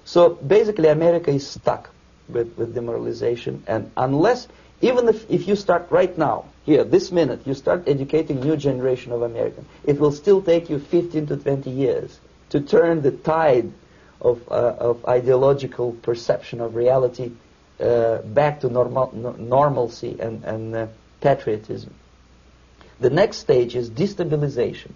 So basically America is stuck with demoralization, and unless, even if you start right now, here, this minute, you start educating new generation of Americans, it will still take you 15 to 20 years to turn the tide of ideological perception of reality back to normalcy and patriotism. The next stage is destabilization.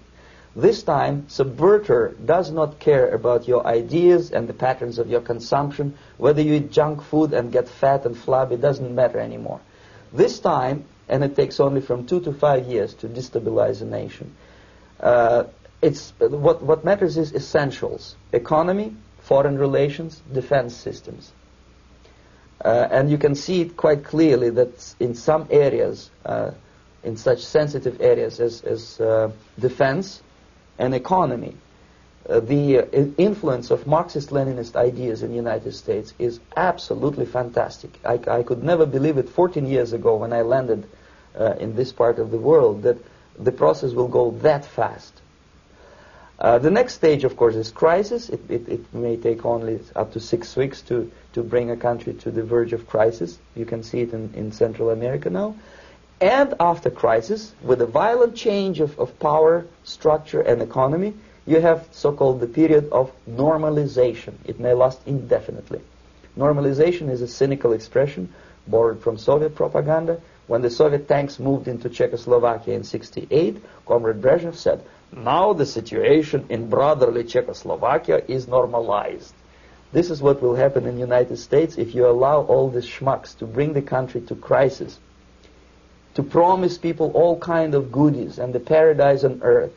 This time, subverter does not care about your ideas and the patterns of your consumption. Whether you eat junk food and get fat and flabby, it doesn't matter anymore. This time, and it takes only from 2 to 5 years to destabilize a nation, what matters is essentials: economy, foreign relations, defense systems. And you can see it quite clearly that in some areas, in such sensitive areas as defense and economy, the influence of Marxist-Leninist ideas in the United States is absolutely fantastic. I could never believe it 14 years ago when I landed in this part of the world that the process will go that fast. The next stage, of course, is crisis. It may take only up to 6 weeks to bring a country to the verge of crisis. You can see it in Central America now. And after crisis, with a violent change of power, structure, and economy, you have so-called the period of normalization. It may last indefinitely. Normalization is a cynical expression borrowed from Soviet propaganda. When the Soviet tanks moved into Czechoslovakia in '68, Comrade Brezhnev said, "Now the situation in brotherly Czechoslovakia is normalized." This is what will happen in the United States if you allow all these schmucks to bring the country to crisis, to promise people all kind of goodies and the paradise on earth,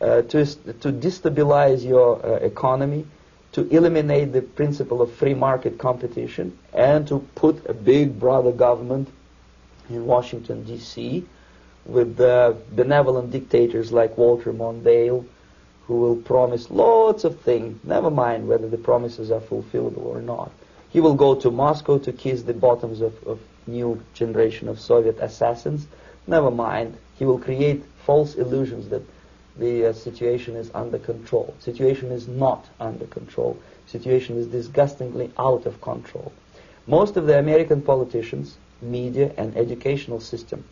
to destabilize your economy, to eliminate the principle of free market competition, and to put a big brother government in Washington, D.C., with benevolent dictators like Walter Mondale, who will promise lots of things, never mind whether the promises are fulfillable or not. He will go to Moscow to kiss the bottoms of new generation of Soviet assassins, never mind. He will create false illusions that the situation is under control. Situation is not under control. Situation is disgustingly out of control. Most of the American politicians, media, and educational system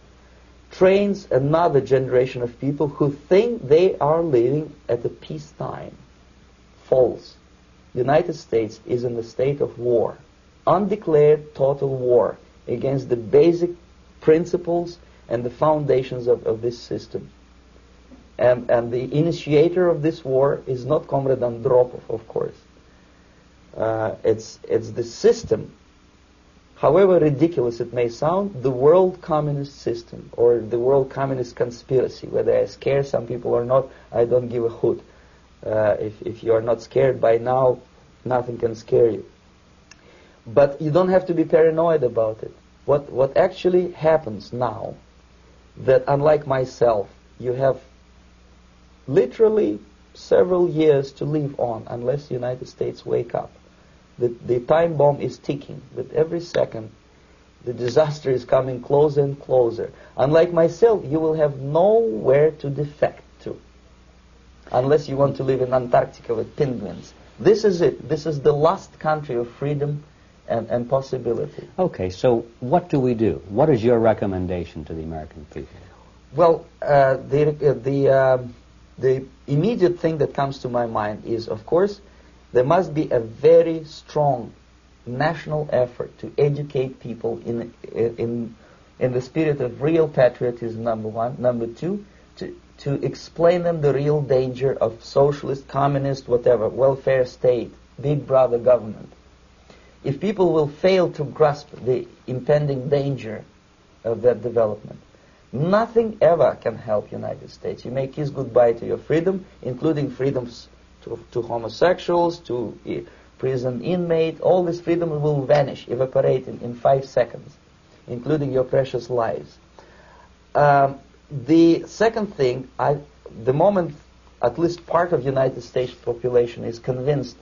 trains another generation of people who think they are living at a peacetime. False. The United States is in the state of war, undeclared total war against the basic principles and the foundations of this system. And the initiator of this war is not Comrade Andropov, of course. It's the system. However ridiculous it may sound, the world communist system or the world communist conspiracy, whether I scare some people or not, I don't give a hoot. If you are not scared by now, nothing can scare you. But you don't have to be paranoid about it. What actually happens now, that unlike myself, you have literally several years to live on unless the United States wake up. The time bomb is ticking. With every second, the disaster is coming closer and closer. Unlike myself, you will have nowhere to defect to, unless you want to live in Antarctica with penguins. This is it. This is the last country of freedom and possibility. Okay, so what do we do? What is your recommendation to the American people? Well, the immediate thing that comes to my mind is, of course, there must be a very strong national effort to educate people in the spirit of real patriotism, number one. Number two, to explain them the real danger of socialist, communist, whatever, welfare state, big brother government. If people will fail to grasp the impending danger of that development, nothing ever can help United States. You may kiss goodbye to your freedom, including freedoms to homosexuals, to prison inmate. All this freedom will vanish, evaporate in 5 seconds, including your precious lives. The second thing, the moment at least part of United States population is convinced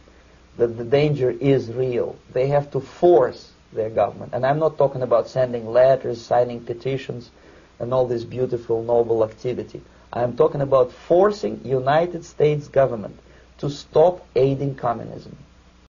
that the danger is real, they have to force their government. And I'm not talking about sending letters, signing petitions, and all this beautiful, noble activity. I'm talking about forcing United States government to stop aiding communism.